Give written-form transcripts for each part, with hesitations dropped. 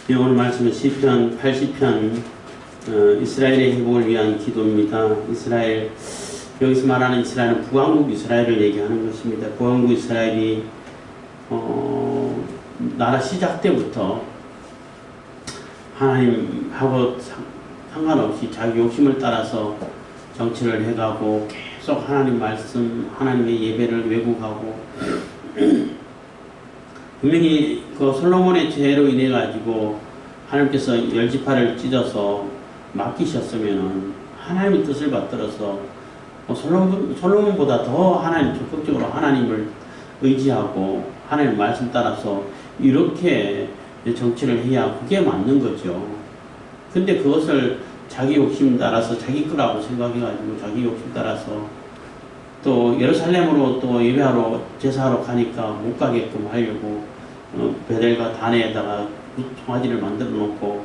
네, 오늘 말씀은 시편 80편 이스라엘의 회복을 위한 기도입니다. 이스라엘, 여기서 말하는 이스라엘은 북왕국 이스라엘을 얘기하는 것입니다. 북왕국 이스라엘이 나라 시작 때부터 하나님하고 상관없이 자기 욕심을 따라서 정치를 해가고 계속 하나님 말씀, 하나님의 예배를 왜곡하고 분명히 그 솔로몬의 죄로 인해 가지고 하나님께서 열지파를 찢어서 맡기셨으면은 하나님의 뜻을 받들어서 솔로몬보다 더 하나님 적극적으로 하나님을 의지하고 하나님 말씀 따라서 이렇게 정치를 해야 그게 맞는 거죠. 근데 그것을 자기 욕심 따라서 자기 거라고 생각해가지고 자기 욕심 따라서 또 예루살렘으로 또 예배하러 제사하러 가니까 못 가게끔 하려고 베델과 단에다가 송아지를 만들어 놓고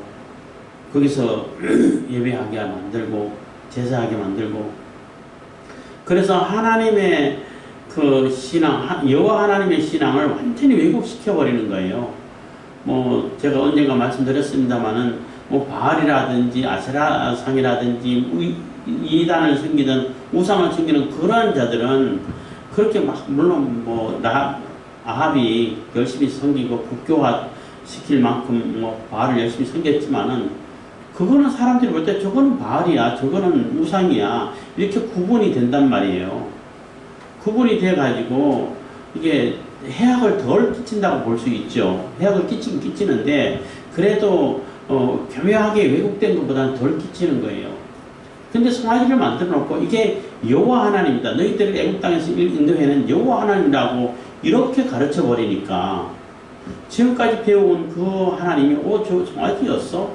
거기서 예배하게 만들고 제사하게 만들고 그래서 하나님의 그 신앙, 여호와 하나님의 신앙을 완전히 왜곡시켜 버리는 거예요. 뭐 제가 언젠가 말씀드렸습니다마는 뭐 바알이라든지 아세라상이라든지 이단을 섬기든 우상을 섬기는 그러한 자들은 그렇게 막 물론 뭐 아합이 열심히 섬기고 국교화 시킬 만큼 뭐 바알을 열심히 섬겼지만은 그거는 사람들이 볼 때 저거는 바알이야, 저거는 우상이야 이렇게 구분이 된단 말이에요. 구분이 돼 가지고 이게 해악을 덜 끼친다고 볼 수 있죠. 해악을 끼치긴 끼치는데 그래도 교묘하게 왜곡된 것보다는 덜 끼치는 거예요. 근데 송아지를 만들어 놓고 이게 여호와 하나님이다. 너희들을 애국 땅에서 인도해낸 여호와 하나님이라고 이렇게 가르쳐 버리니까 지금까지 배워온 그 하나님이 저 송아지였어?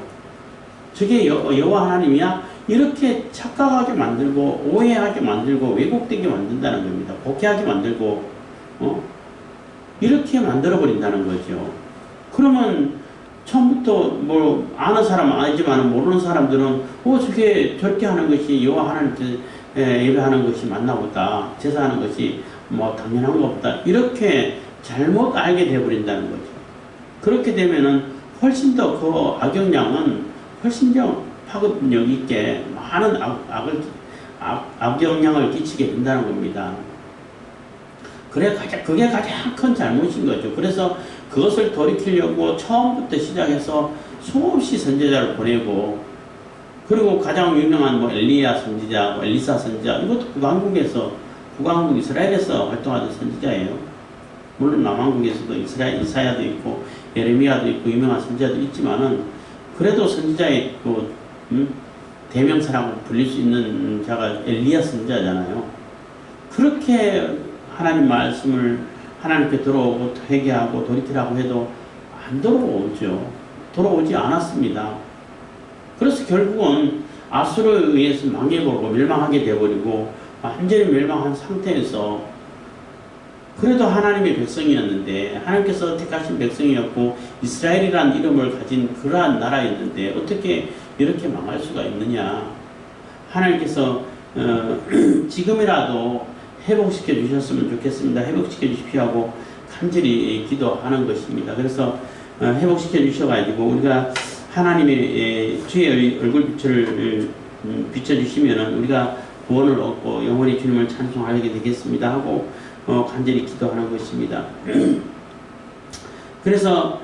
저게 여호와 하나님이야? 이렇게 착각하게 만들고 오해하게 만들고 왜곡되게 만든다는 겁니다. 복해하게 만들고 이렇게 만들어 버린다는 거죠. 그러면 처음부터 뭐 아는 사람은 아니지만 모르는 사람들은 저게 저렇게 하는 것이 여호와 하나님께 예배하는 것이 맞나 보다, 제사하는 것이 뭐 당연한 것보다 이렇게 잘못 알게 돼 버린다는 거죠. 그렇게 되면은 훨씬 더 그 악영향은 훨씬 더 파급력 있게 많은 악영향을 끼치게 된다는 겁니다. 그게 가장 큰 잘못인 거죠. 그래서 그것을 돌이키려고 처음부터 시작해서 수없이 선지자를 보내고 그리고 가장 유명한 뭐 엘리야 선지자, 엘리사 선지자 이것도 북왕국 이스라엘에서 활동하던 선지자예요. 물론 남왕국에서도 이사야도 있고 예레미야도 있고 유명한 선지자도 있지만은 그래도 선지자의 대명사라고 불릴 수 있는 자가 엘리야 선지자잖아요. 그렇게 하나님 말씀을 하나님께 들어오고 회개하고 돌이키라고 해도 안 돌아오죠. 돌아오지 않았습니다. 그래서 결국은 아수르에 의해서 망해버리고 멸망하게 되어버리고 완전히 멸망한 상태에서 그래도 하나님의 백성이었는데 하나님께서 택하신 백성이었고 이스라엘이라는 이름을 가진 그러한 나라였는데 어떻게 이렇게 망할 수가 있느냐. 하나님께서 지금이라도 회복시켜 주셨으면 좋겠습니다. 회복시켜 주십시오 하고 간절히 기도하는 것입니다. 그래서 회복시켜 주셔가지고 우리가 하나님의 주의 얼굴빛을 비춰주시면은 우리가 구원을 얻고 영원히 주님을 찬송하게 되겠습니다 하고 간절히 기도하는 것입니다. 그래서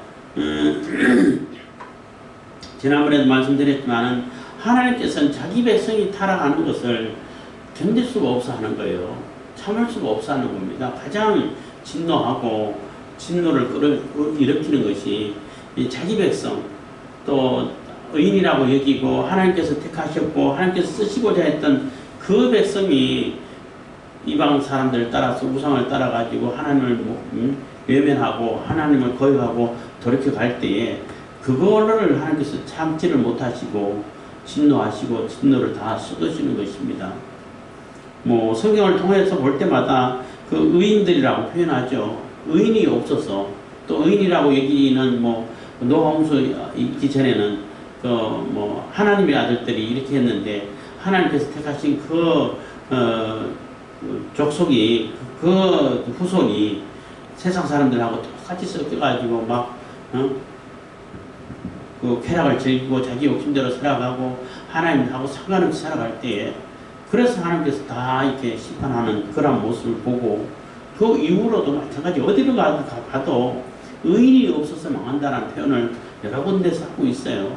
지난번에도 말씀드렸지만은 하나님께서는 자기 백성이 타락하는 것을 견딜 수가 없어 하는 거예요. 참을 수가 없어 하는 겁니다. 가장 진노하고 진노를 일으키는 것이 자기 백성 또 의인이라고 여기고 하나님께서 택하셨고 하나님께서 쓰시고자 했던 그 백성이 이방 사람들을 따라서 우상을 따라가지고 하나님을 외면하고 하나님을 거역하고 돌이켜 갈 때에 그거를 하나님께서 참지를 못하시고 진노하시고 진노를 다 쏟으시는 것입니다. 뭐 성경을 통해서 볼 때마다 그 의인들이라고 표현하죠. 의인이 없어서 또 의인이라고 여기는 뭐 노홍수 있기 전에는 그 뭐 하나님의 아들들이 이렇게 했는데 하나님께서 택하신 그 족속이 그 후손이 세상 사람들하고 똑같이 섞여가지고 막 그 쾌락을 즐기고 자기 욕심대로 살아가고 하나님하고 상관없이 살아갈 때에 그래서 하나님께서 다 이렇게 심판하는 그런 모습을 보고 그 이후로도 마찬가지 어디로 가도 의인이 없어서 망한다는 표현을 여러 군데서 하고 있어요.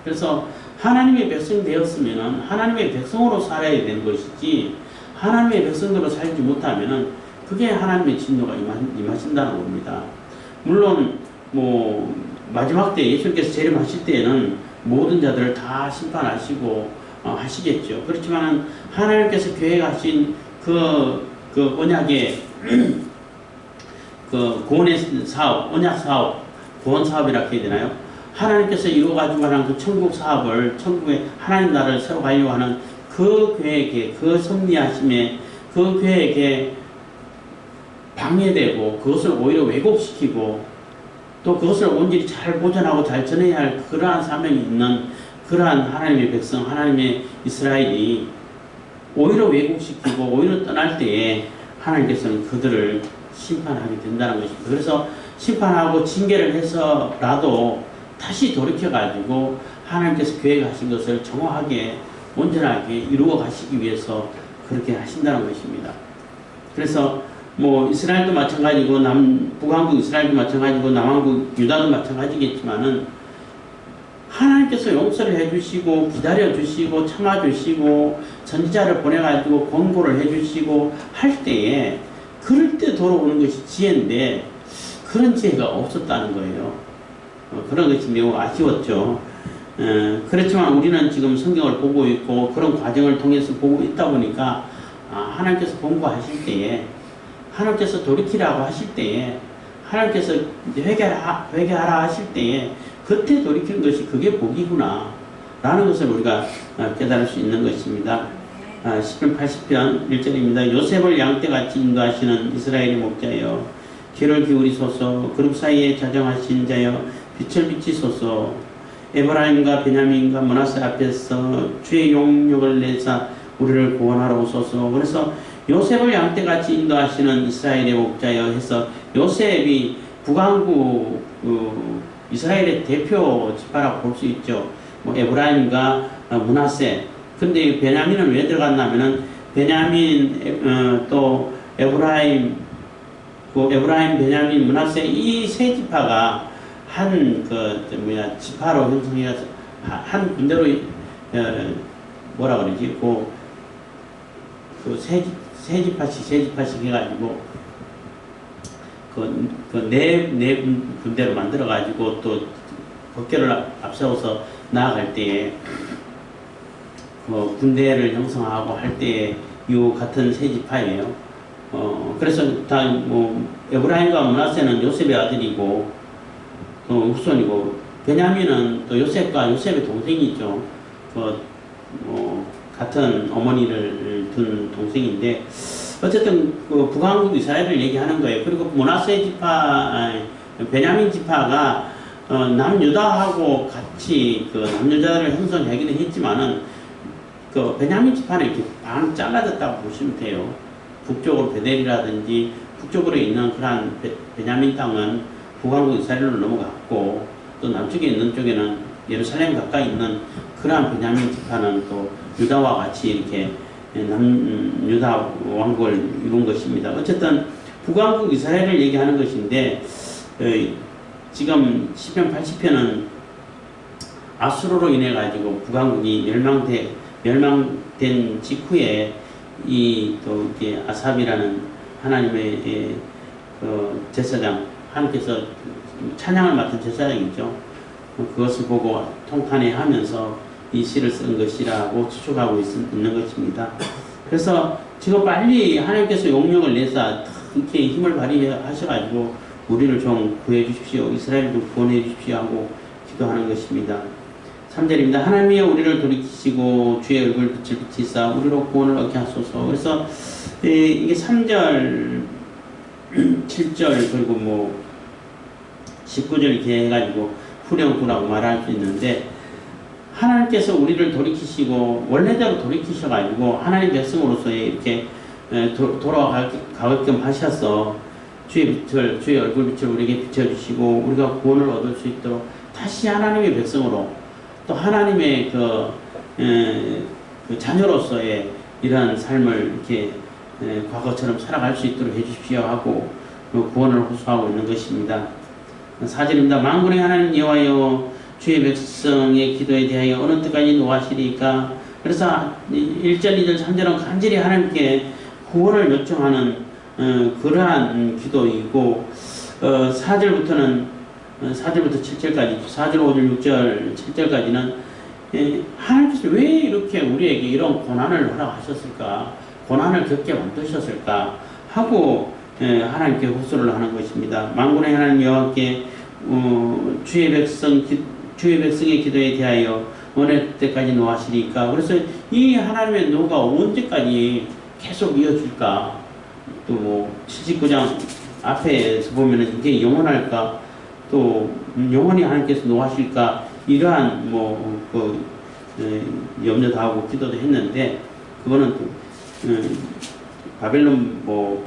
그래서 하나님의 백성이 되었으면 하나님의 백성으로 살아야 되는 것이지 하나님의 백성으로 살지 못하면 그게 하나님의 진노가 임하신다는 겁니다. 물론 뭐 마지막 때 예수님께서 재림하실 때에는 모든 자들을 다 심판하시고 하시겠죠. 그렇지만 하나님께서 계획하신 그 언약의 그 구원의 사업, 언약 사업, 구원 사업이라고 해야 되나요? 하나님께서 이루어가지고 하는 그 천국 사업을, 천국의 하나님 나라를 새로 가려고 하는 그 계획에, 그 섭리하심에, 그 계획에 방해되고 그것을 오히려 왜곡시키고 또 그것을 온전히 잘 보존하고 잘 전해야 할 그러한 사명이 있는 그러한 하나님의 백성, 하나님의 이스라엘이 오히려 왜곡시키고 오히려 떠날 때에 하나님께서는 그들을 심판하게 된다는 것입니다. 그래서 심판하고 징계를 해서라도 다시 돌이켜가지고 하나님께서 계획하신 것을 정확하게 온전하게 이루어 가시기 위해서 그렇게 하신다는 것입니다. 그래서 뭐 이스라엘도 마찬가지고 북왕국 이스라엘도 마찬가지고 남왕국 유다도 마찬가지겠지만은 하나님께서 용서를 해주시고 기다려주시고 참아주시고 선지자를 보내가지고 권고를 해주시고 할 때에 그럴 때 돌아오는 것이 지혜인데 그런 지혜가 없었다는 거예요. 그런 것이 매우 아쉬웠죠. 그렇지만 우리는 지금 성경을 보고 있고 그런 과정을 통해서 보고 있다 보니까 하나님께서 권고하실 때에 하나님께서 돌이키라고 하실 때에 하나님께서 회개하라 하실 때에 그때 돌이키는 것이 그게 복이구나 라는 것을 우리가 깨달을 수 있는 것입니다. 시편 80편 1절입니다. 요셉을 양떼같이 인도하시는 이스라엘의 목자여 귀를 기울이소서. 그룹 사이에 자정하신 자여 빛을 비치소서. 에브라임과 베냐민과 므낫세 앞에서 주의 용력을 내사 우리를 구원하러 오소서. 그래서 요셉을 양떼같이 인도하시는 이스라엘의 목자여 해서 요셉이 북왕국 이스라엘의 대표 지파라고 볼 수 있죠. 뭐 에브라임과 므낫세. 근데 베냐민은 왜 들어갔냐면은 베냐민 또 에브라임 베냐민 므낫세 이 세 지파가 한 지파로 형성해서 한 군대로 뭐라 그러지 세 지파씩 해가지고 네 군대로 만들어가지고 또国교를 앞세워서 나아갈 때에 군대를 형성하고 할 때에 이 같은 세 지파예요. 그래서 다 에브라임과 므낫세는 요셉의 아들이고 후손이고 베냐민은 또 요셉의 동생이죠. 같은 어머니를 둔 동생인데 어쨌든 북왕국 이스라엘을 얘기하는 거예요. 그리고 므낫세 지파, 베냐민 지파가 남유다하고 같이 남유다를 형성하기는 했지만은 베냐민 지파는 이렇게 반 잘라졌다고 보시면 돼요. 북쪽으로 베델이라든지 북쪽으로 있는 그러한 베냐민 땅은 북왕국 이스라엘로 넘어갔고 또 남쪽에 있는 쪽에는 예루살렘 가까이 있는 그러한 베냐민 지파는 또 유다와 같이 이렇게 유다 왕국을 이룬 것입니다. 어쨌든 북왕국 이스라엘을 얘기하는 것인데 지금 시편 80편은 아수르로 인해 가지고 북왕국이 멸망된 직후에 또 이렇게 아삽이라는 하나님의 제사장 하나님께서 찬양을 맡은 제사장이죠. 그것을 보고 통탄해하면서 이 시를 쓴 것이라고 추측하고 있는 것입니다. 그래서 지금 빨리 하나님께서 용력을 내사 이렇게 힘을 발휘하셔가지고 우리를 좀 구해 주십시오. 이스라엘도 구원해 주십시오 하고 기도하는 것입니다. 3절입니다. 하나님이여 우리를 돌이키시고 주의 얼굴 빛을 비치사 우리로 구원을 얻게 하소서. 그래서 이게 3절, 7절 그리고 19절 이렇게 해가지고 후렴구라고 말할 수 있는데 하나님께서 우리를 돌이키시고 원래대로 돌이키셔가지고 하나님 백성으로서의 이렇게 돌아가게끔 하셔서 주의 얼굴 빛을 우리에게 비춰주시고 우리가 구원을 얻을 수 있도록 다시 하나님의 백성으로 또 하나님의 그 자녀로서의 이러한 삶을 이렇게 과거처럼 살아갈 수 있도록 해주십시오 하고 구원을 호소하고 있는 것입니다. 4절입니다. 만군의 하나님 여호와여 주의 백성의 기도에 대하여 어느 때까지 노하시리까. 그래서 1절, 2절, 3절은 간절히 하나님께 구원을 요청하는 그러한 기도이고 4절부터 7절까지 4절, 5절, 6절, 7절까지는 하나님께서 왜 이렇게 우리에게 이런 고난을 허락하셨을까, 고난을 겪게 만드셨을까 하고 하나님께 호소를 하는 것입니다. 만군의 하나님 여호와께 주의 백성의 기도에 대하여 어느 때까지 노하시리까. 그래서 이 하나님의 노가 언제까지 계속 이어질까. 또 79장 앞에서 보면은 이게 영원할까, 또 영원히 하나님께서 노하실까, 이러한 염려도 하고 기도도 했는데, 그거는 또 바벨론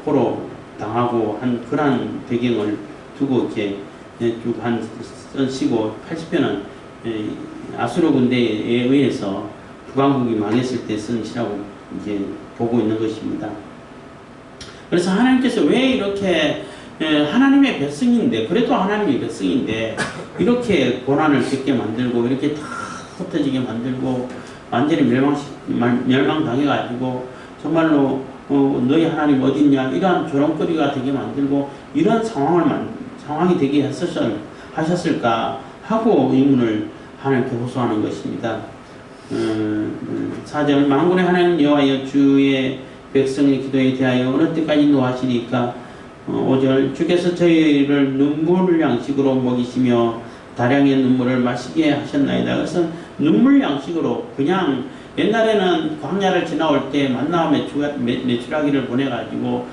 포로 당하고 한 그러한 배경을 두고 이렇게 쭉 한 쓰고 80편은 아수르 군대에 의해서 북왕국이 망했을 때 쓴 시라고 이제 보고 있는 것입니다. 그래서 하나님께서 왜 이렇게 하나님의 백성인데, 그래도 하나님의 백성인데 이렇게 고난을 겪게 만들고 이렇게 다 흩어지게 만들고 완전히 멸망당해가지고 정말로 너희 하나님 어딨냐 이러한 조롱거리가 되게 만들고 이런 상황이 되게 하셨을까 하고 의문을 하나님께 호소하는 것입니다. 4절 만군의 하나님 여호와여 주의 백성의 기도에 대하여 어느 때까지 노하시리까. 5절 주께서 저희를 눈물 양식으로 먹이시며 다량의 눈물을 마시게 하셨나이다. 그래서 눈물 양식으로, 그냥 옛날에는 광야를 지나올 때 만나와 메추라기를 보내가지고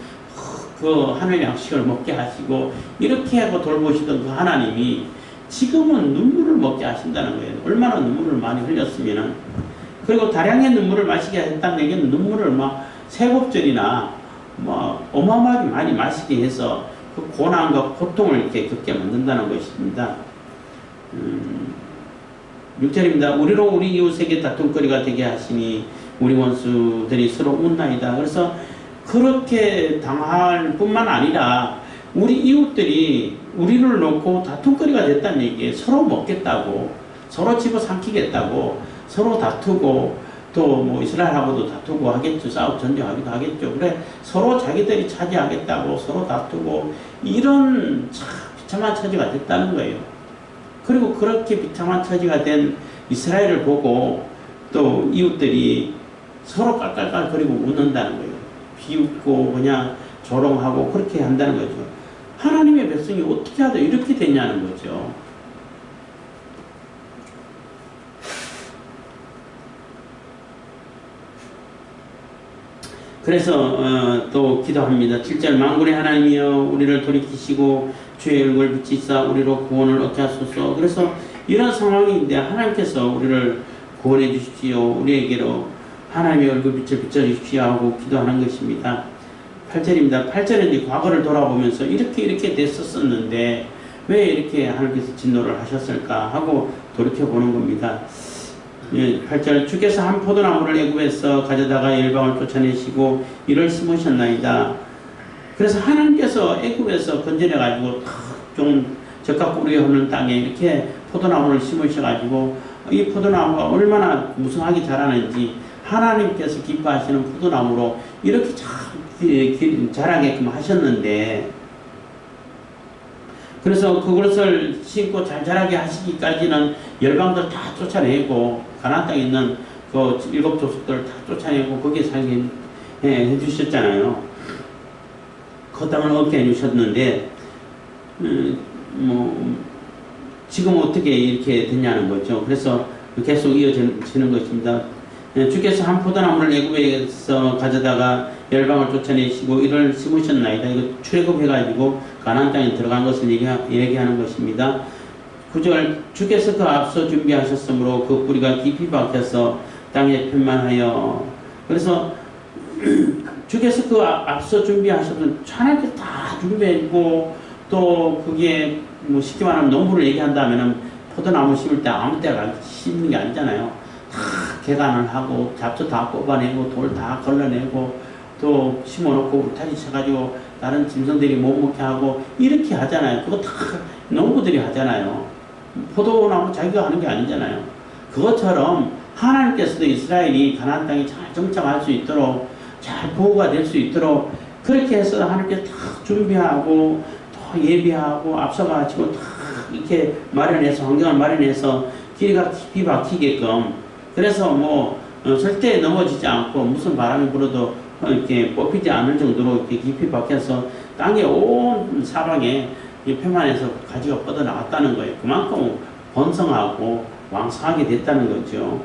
그 하늘 양식을 먹게 하시고 이렇게 하고 돌보시던 그 하나님이 지금은 눈물을 먹게 하신다는 거예요. 얼마나 눈물을 많이 흘렸으면은. 그리고 다량의 눈물을 마시게 했다는 얘기는 눈물을 막 세곱절이나 어마어마하게 많이 마시게 해서 그 고난과 고통을 이렇게 겪게 만든다는 것입니다. 6절입니다. 우리로 우리 이웃에게 다툼거리가 되게 하시니 우리 원수들이 서로 웃나이다. 그래서 그렇게 당할 뿐만 아니라 우리 이웃들이 우리를 놓고 다툼거리가 됐다는 얘기에 서로 먹겠다고, 서로 집어삼키겠다고, 서로 다투고, 또 이스라엘하고도 다투고 하겠죠. 싸우고 전쟁하기도 하겠죠. 그래 서로 자기들이 차지하겠다고 서로 다투고 이런 참 비참한 처지가 됐다는 거예요. 그리고 그렇게 비참한 처지가 된 이스라엘을 보고 또 이웃들이 서로 깔깔깔거리고 웃는다는 거예요. 비웃고 그냥 조롱하고 그렇게 한다는 거죠. 하나님의 백성이 어떻게 하다 이렇게 됐냐는 거죠. 그래서 또 기도합니다. 7절 만군의 하나님이여 우리를 돌이키시고 주의 얼굴 비치사 우리로 구원을 얻게 하소서. 그래서 이런 상황인데 하나님께서 우리를 구원해 주십시오. 우리에게로 하나님의 얼굴 빛을 비춰주십시오 하고 기도하는 것입니다. 8절입니다. 8절은 이제 과거를 돌아보면서 이렇게 됐었었는데 왜 이렇게 하나님께서 진노를 하셨을까 하고 돌이켜보는 겁니다. 8절 주께서 한 포도나무를 애굽에서 가져다가 열방을 쫓아내시고 이를 심으셨나이다. 그래서 하나님께서 애굽에서 건져내가지고 좀 적합 뿌리 없는 땅에 이렇게 포도나무를 심으셔가지고 이 포도나무가 얼마나 무성하게 자라는지 하나님께서 기뻐하시는 포도나무로 이렇게 참 자라게끔 하셨는데, 그래서 그것을 심고 잘 자라게 하시기까지는 열방들 다 쫓아내고 가나안 땅에 있는 그 7 족속들 다 쫓아내고 거기에 살게 해주셨잖아요. 그 땅을 얻게 해주셨는데 지금 어떻게 이렇게 됐냐는 거죠. 그래서 계속 이어지는 것입니다. 주께서 한 포도나무를 애굽에서 가져다가 열방을 쫓아내시고 이를 심으셨나이다. 이거 출애굽해가지고 가나안 땅에 들어간 것을 얘기하는 것입니다. 9절 주께서 그 앞서 준비하셨으므로 그 뿌리가 깊이 박혀서 땅에 편만하여. 그래서 주께서 그 앞서 준비하셨던 하나님께서 다 준비했고 또 그게 쉽게 말하면 농부를 얘기한다면은 포도나무 심을 때 아무 때나 심는 게 아니잖아요. 다 개간을 하고 잡초 다 뽑아내고 돌 다 걸러내고 또 심어놓고 울타리 쳐가지고 다른 짐승들이 못 먹게 하고 이렇게 하잖아요. 그거 다 농부들이 하잖아요. 포도나무 자기가 하는 게 아니잖아요. 그것처럼 하나님께서도 이스라엘이 가나안 땅에 잘 정착할 수 있도록 잘 보호가 될 수 있도록 그렇게 해서 하나님께서 다 준비하고 또 예비하고 앞서 가지고 다 이렇게 마련해서 환경을 마련해서 길이가 깊이 박히게끔 그래서 뭐 절대 넘어지지 않고 무슨 바람이 불어도 이렇게 뽑히지 않을 정도로 이렇게 깊이 박혀서 땅에 온 사방에 표면에서 가지가 뻗어 나갔다는 거예요. 그만큼 번성하고 왕성하게 됐다는 거죠.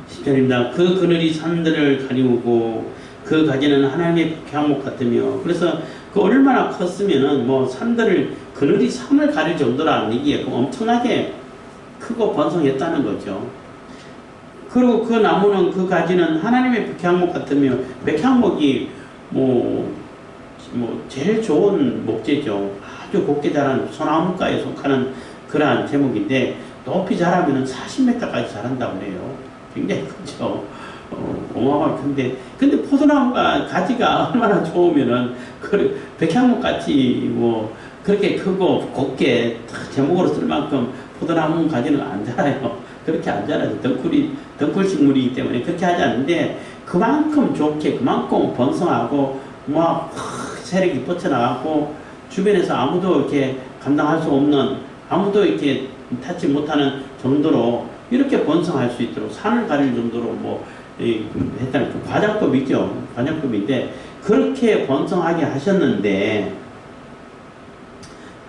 10절입니다. 그 그늘이 산들을 가리우고 그 가지는 하나님의 백향목 같으며 그래서 그 얼마나 컸으면은 뭐 산들을 그늘이 산을 가릴 정도라는 얘기에 엄청나게 크고 번성했다는 거죠. 그리고 그 나무는 그 가지는 하나님의 백향목 같으며 백향목이 뭐 제일 좋은 목재죠. 아주 곱게 자란 소나무가에 속하는 그러한 제목인데 높이 자라면 40m까지 자란다고 그래요. 굉장히 크죠. 어마어마하게 큰데 근데 포도나무가 가지가 얼마나 좋으면은 그 백향목 같이 뭐 그렇게 크고 곱게 제목으로 쓸 만큼 포도나무 가지는 안 자라요. 그렇게 안 자라요. 덩굴 식물이기 때문에 그렇게 하지 않는데 그만큼 좋게 그만큼 번성하고 막 세력이 뻗쳐나가고 주변에서 아무도 이렇게 감당할 수 없는 아무도 이렇게 닿지 못하는 정도로 이렇게 번성할 수 있도록 산을 가릴 정도로 뭐 했다는 그 과장법이죠. 과장법인데 그렇게 번성하게 하셨는데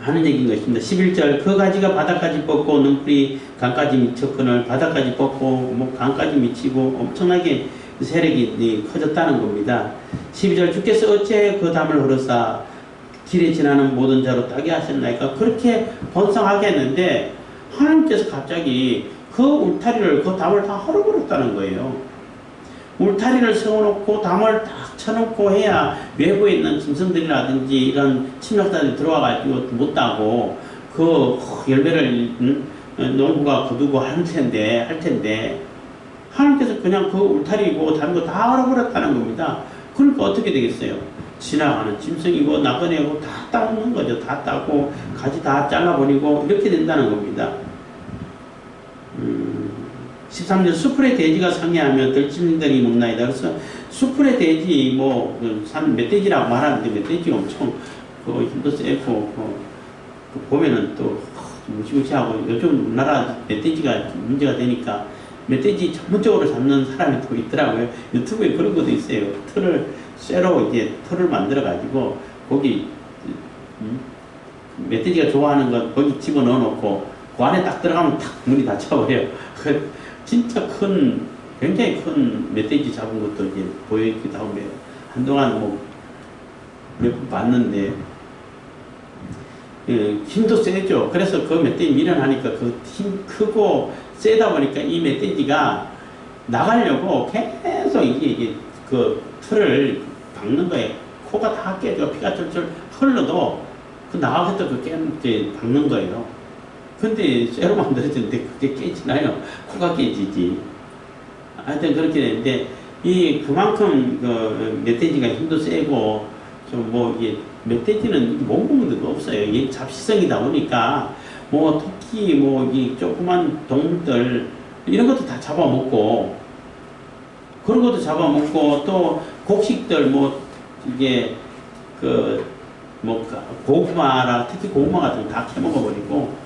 하는 얘기인 것입니다. 11절 그 가지가 바닥까지 뻗고 능풀이 강까지 미쳤거늘 바닥까지 뻗고 뭐 강까지 미치고 엄청나게 세력이 커졌다는 겁니다. 12절 주께서 어찌 그 담을 흐르사 길에 지나는 모든 자로 따게 하셨나이까. 그렇게 번성하게 했는데 하나님께서 갑자기 그 울타리를 그 담을 다 헐어버렸다는 거예요. 울타리를 세워놓고 담을 딱 쳐놓고 해야 외부에 있는 짐승들이라든지 이런 침략자들이 들어와가지고 못 따고 그 열매를 농부가 거두고 할 텐데 하나님께서 그냥 그 울타리고 다른 거 다 헐어버렸다는 겁니다. 그러니까 어떻게 되겠어요? 지나가는 짐승이고 나그네고 다 따먹는 거죠. 다 따고 가지 다 잘라버리고 이렇게 된다는 겁니다. 13절 수풀의 돼지가 상해하며 들짐승들이 먹나이다. 그래서 수풀의 돼지 산 멧돼지라고 말하는데 멧돼지가 엄청 힘도 세고 보면은 또 무시무시하고 요즘 우리나라 멧돼지가 문제가 되니까 멧돼지 전문적으로 잡는 사람이 또 있더라고요. 유튜브에 그런 것도 있어요. 쇠로 이제 털을 만들어 가지고 거기 멧돼지가 좋아하는 거 거기 집어넣어 놓고 그 안에 딱 들어가면 탁 문이 닫혀버려요. 진짜 굉장히 큰 멧돼지 잡은 것도 이제 보여있기도 하고 한동안 몇 번 봤는데 힘도 세죠. 그래서 그 멧돼지 밀어나니까 그 힘 크고 세다 보니까 이 멧돼지가 나가려고 계속 이게 그 틀을 박는 거예요. 코가 다 깨져 피가 철철 흘러도 그 나가겠다 그 박는 거예요. 근데 쇠로 만들어졌는데 그게 깨지나요? 코가 깨지지. 하여튼 그렇게 되는데 그만큼 그 멧돼지가 힘도 세고 이게 멧돼지는 못 먹는 데가 없어요. 이게 잡식성이다 보니까 토끼 이 조그만 동물들 이런 것도 다 잡아먹고 그런 것도 잡아먹고 또 곡식들 이게 고구마랑 특히 고구마 같은 거 다 캐먹어버리고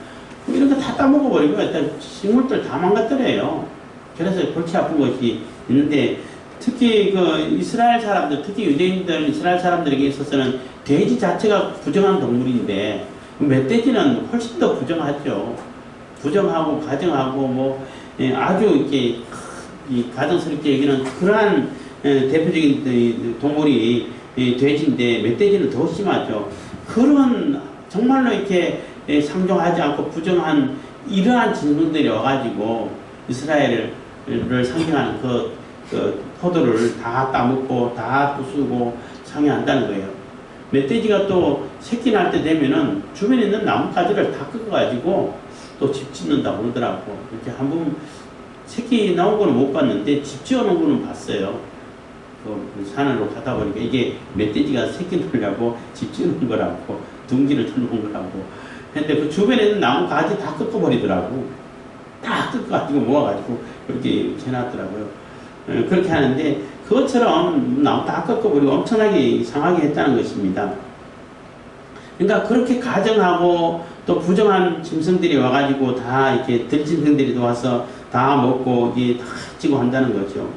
이런 거 다 따먹어버리고 일단 식물들 다 망가뜨려요. 그래서 골치 아픈 것이 있는데 특히 이스라엘 사람들, 특히 유대인들, 이스라엘 사람들에게 있어서는 돼지 자체가 부정한 동물인데 멧돼지는 훨씬 더 부정하죠. 부정하고 가정하고 아주 이렇게 가정스럽게 여기는 그러한 대표적인 동물이 돼지인데 멧돼지는 더 심하죠. 그런 정말로 이렇게 상종하지 않고 부정한 이러한 짐승들이 와가지고 이스라엘을 상징하는 그 포도를 다 따먹고 다 부수고 상해한다는 거예요. 멧돼지가 또 새끼 날 때 되면은 주변에 있는 나뭇가지를 다 꺾어가지고 또 집 짓는다고 그러더라고. 이렇게 한번 새끼 나온 거는 못 봤는데 집 지어놓은 거는 봤어요. 그 산으로 가다 보니까 이게 멧돼지가 새끼 놓으려고 집 지어놓은 거라고, 둥지를 쳐놓은 거라고. 근데 그 주변에 있는 나뭇가지 다 꺾어버리더라고. 다 꺾어가지고 모아가지고 그렇게 해놨더라고요. 그렇게 하는데 그것처럼 나무 다 꺾어버리고 엄청나게 상하게 했다는 것입니다. 그러니까 그렇게 가정하고 또 부정한 짐승들이 와가지고 다 이렇게 들짐승들이 와서 다 먹고 이게 다 찌고 한다는 거죠.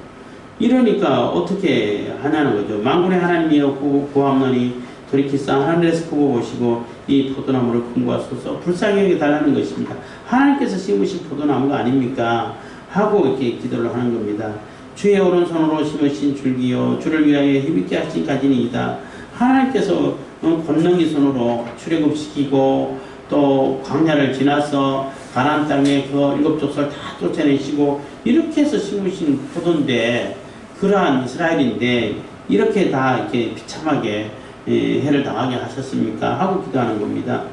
이러니까 어떻게 하냐는 거죠. 만군의 하나님이여 구하옵나니 돌이키사 하늘에서 보고 보시고 이 포도나무를 긍구하소서. 불쌍히 여겨 달라는 것입니다. 하나님께서 심으신 포도나무가 아닙니까? 하고 이렇게 기도를 하는 겁니다. 주의 오른손으로 심으신 줄기요 주를 위하여 힘있게 하신 가지니이다. 하나님께서 권능의 손으로 출애굽시키고 또 광야를 지나서 가나안 땅에 그 일곱 족속을 다 쫓아내시고 이렇게 해서 심으신 포도인데, 그러한 이스라엘인데 이렇게 다 이렇게 비참하게 해를 당하게 하셨습니까? 하고 기도하는 겁니다.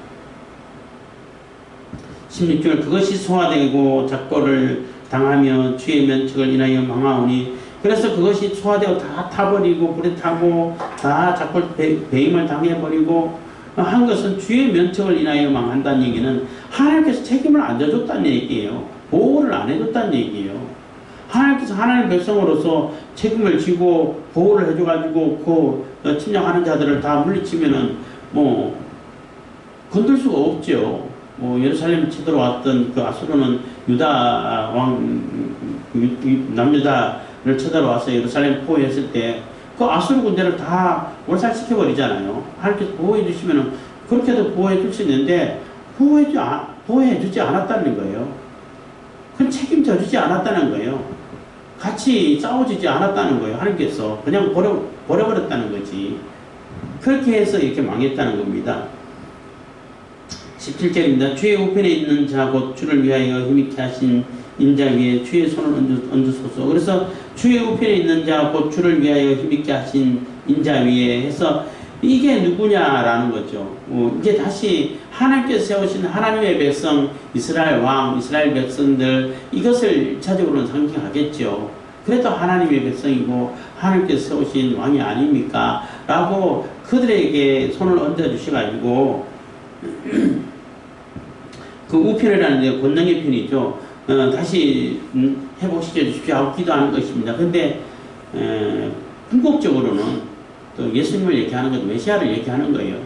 16절 그것이 소화되고 작고를 당하며 주의 면책을 인하여 망하오니, 그래서 그것이 소화되고 다 타버리고 불에 타고 다 작고 배임을 당해버리고 한 것은 주의 면책을 인하여 망한다는 얘기는 하나님께서 책임을 안 져줬다는 얘기예요. 보호를 안 해줬다는 얘기예요. 하나님께서 하나님 백성으로서 책임을 지고 보호를 해줘가지고 그 침략하는 자들을 다 물리치면은 뭐 건들 수가 없죠. 뭐 예루살렘을 쳐들어왔던 그 아수르는 유다 남유다를 쳐들어와서 예루살렘 포위했을 때 그 아수르 군대를 다 몰살시켜 버리잖아요. 하나님께서 보호해 주시면은 그렇게도 보호해 줄 수 있는데 보호해 주지 않았다는 거예요. 그 책임져 주지 않았다는 거예요. 같이 싸워주지 않았다는 거예요. 하나님께서 그냥 버려버렸다는 거지. 그렇게 해서 이렇게 망했다는 겁니다. 17절입니다. 주의 우편에 있는 자 곧 주를 위하여 힘있게 하신 인자 위에 주의 손을 얹으소서. 그래서 주의 우편에 있는 자 곧 주를 위하여 힘있게 하신 인자 위에 해서 이게 누구냐라는 거죠. 이제 다시 하나님께서 세우신 하나님의 백성, 이스라엘 왕, 이스라엘 백성들, 이것을 1차적으로는 상징하겠죠. 그래도 하나님의 백성이고 하나님께서 세우신 왕이 아닙니까? 라고 그들에게 손을 얹어주셔가지고 그 우편이라는 게 권능의 편이죠. 다시 회복시켜 주십시오 하고 기도하는 것입니다. 근데 궁극적으로는 또 예수님을 얘기하는 것, 메시아를 얘기하는 거예요.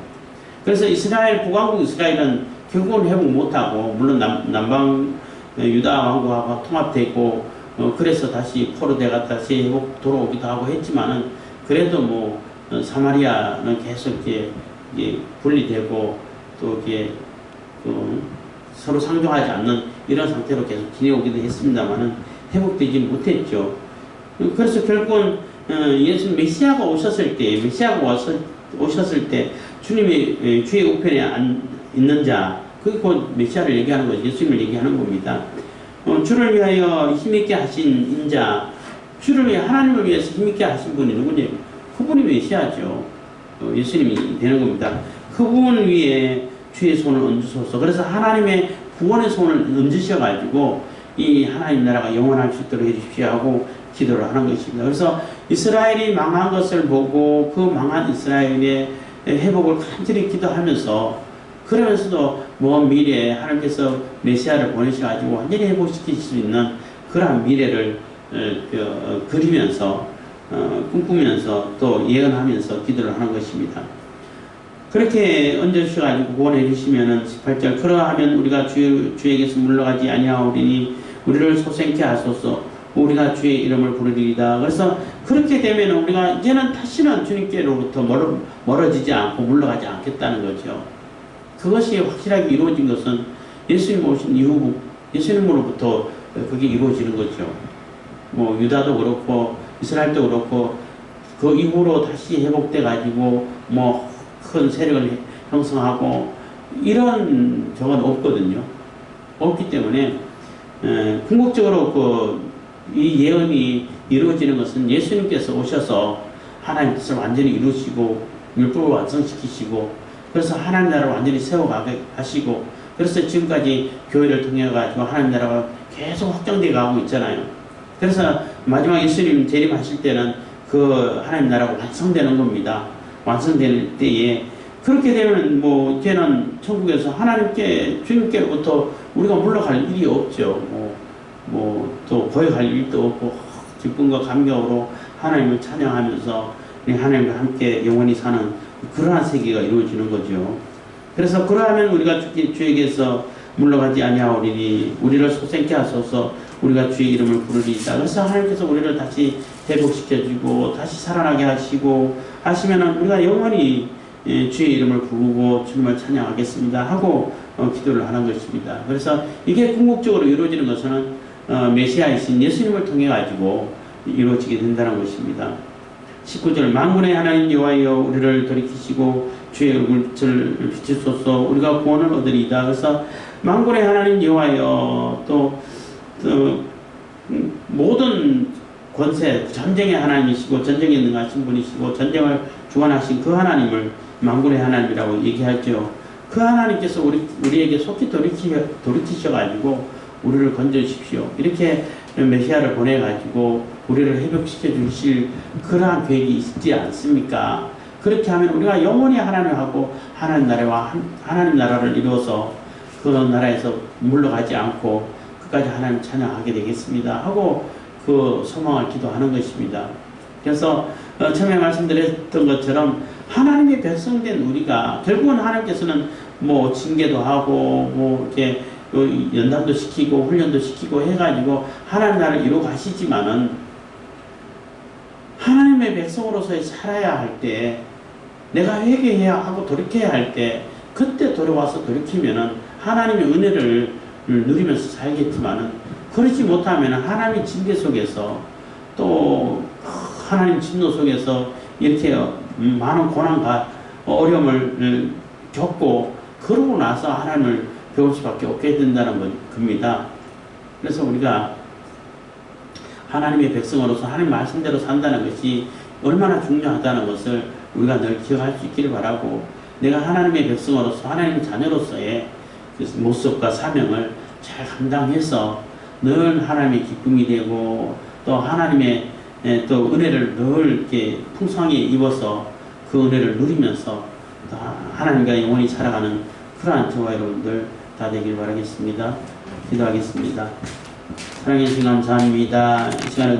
그래서 이스라엘, 북왕국 이스라엘은 결국은 회복 못하고, 물론 남방 유다 왕국하고 통합되고, 그래서 다시 포로되가 다시 회복 돌아오기도 하고 했지만은, 그래도 뭐, 사마리아는 계속 이렇게 분리되고, 또 이렇게 서로 상종하지 않는 이런 상태로 계속 지내오기도 했습니다만은, 회복되지 못했죠. 그래서 결국은 예수 메시아가 오셨을 때, 오셨을 때 주님의 주의 우편에 있는 자, 그게 곧 메시아를 얘기하는 거죠. 예수님을 얘기하는 겁니다. 주를 위하여 힘있게 하신 인자, 주를 위해 하나님을 위해서 힘있게 하신 분이 누구냐? 그분이 메시아죠. 예수님이 되는 겁니다. 그분 위에 주의 손을 얹으소서. 그래서 하나님의 구원의 손을 얹으셔가지고 이 하나님 나라가 영원할 수 있도록 해주십시오 하고 기도를 하는 것입니다. 그래서 이스라엘이 망한 것을 보고 그 망한 이스라엘의 회복을 간절히 기도하면서, 그러면서도 먼 미래에 하나님께서 메시아를 보내셔가지고 완전히 회복시킬 수 있는 그러한 미래를 그리면서 꿈꾸면서 또 예언하면서 기도를 하는 것입니다. 그렇게 얹어주셔가지고 구원해 주시면은 18절 그러하면 우리가 주에게서 물러가지 아니하오리니 우리를 소생케 하소서. 우리가 주의 이름을 부르리이다. 그래서 그렇게 되면 우리가 이제는 다시는 주님께로부터 멀어지지 않고 물러가지 않겠다는 거죠. 그것이 확실하게 이루어진 것은 예수님 오신 이후 예수님으로부터 그게 이루어지는 거죠. 뭐 유다도 그렇고 이스라엘도 그렇고 그 이후로 다시 회복돼 가지고 뭐 큰 세력을 형성하고 이런 적은 없거든요. 없기 때문에 궁극적으로 이 예언이 이루어지는 것은 예수님께서 오셔서 하나님 뜻을 완전히 이루시고 율법을 완성시키시고 그래서 하나님 나라를 완전히 세워가게 하시고, 그래서 지금까지 교회를 통해 가지고 하나님 나라가 계속 확장되어 가고 있잖아요. 그래서 마지막 예수님 재림하실 때는 그 하나님 나라가 완성되는 겁니다. 완성될 때에 그렇게 되면 뭐 이제는 천국에서 하나님께 주님께로부터 우리가 물러갈 일이 없죠. 뭐 또 거역할 일도 없고 기쁨과 감격으로 하나님을 찬양하면서 하나님과 함께 영원히 사는 그러한 세계가 이루어지는 거죠. 그래서 그러하면 우리가 주에게서 물러가지 아니하오리니 우리를 속생케 하소서. 우리가 주의 이름을 부르리이다. 그래서 하나님께서 우리를 다시 회복시켜주고 다시 살아나게 하시면은 우리가 영원히 주의 이름을 부르고 주님을 찬양하겠습니다 하고 기도를 하는 것입니다. 그래서 이게 궁극적으로 이루어지는 것은 메시아이신 예수님을 통해 가지고 이루어지게 된다는 것입니다. 19절 만군의 하나님 여호와여 우리를 돌이키시고 주의 얼굴을 비추소서. 우리가 구원을 얻으리이다. 그래서 만군의 하나님 여호와여 또 모든 권세 전쟁의 하나님이시고 전쟁에 능하신 분이시고 전쟁을 주관하신 그 하나님을 만군의 하나님이라고 얘기하죠. 그 하나님께서 우리에게 속히 돌이키셔가지고 우리를 건져주십시오. 이렇게 메시아를 보내가지고 우리를 회복시켜 주실 그러한 계획이 있지 않습니까? 그렇게 하면 우리가 영원히 하나님하고 하나님 나라를 이루어서 그 나라에서 물러가지 않고 끝까지 하나님 찬양하게 되겠습니다 하고 그 소망을 기도하는 것입니다. 그래서 처음에 말씀드렸던 것처럼 하나님의 백성된 우리가 결국은 하나님께서는 뭐 징계도 하고 뭐 이렇게 연단도 시키고 훈련도 시키고 해가지고 하나님 나라를 이루어 가시지만은 하나님의 백성으로서의 살아야 할 때 내가 회개해야 하고 돌이켜야 할 때 그때 돌아와서 돌이키면은 하나님의 은혜를 누리면서 살겠지만은 그렇지 못하면 하나님의 징계 속에서 또 하나님 진노 속에서 이렇게 많은 고난과 어려움을 겪고 그러고 나서 하나님을 배울 수밖에 없게 된다는 겁니다. 그래서 우리가 하나님의 백성으로서 하나님 말씀대로 산다는 것이 얼마나 중요하다는 것을 우리가 늘 기억할 수 있기를 바라고, 내가 하나님의 백성으로서 하나님의 자녀로서의 그 모습과 사명을 잘 감당해서 늘 하나님의 기쁨이 되고 또 하나님의 또 은혜를 늘 이렇게 풍성하게 입어서 그 은혜를 누리면서 하나님과 영원히 살아가는 그러한 저와 여러분들 다 되길 바라겠습니다. 기도하겠습니다. 사랑해 주님 감사합니다. 이 시간에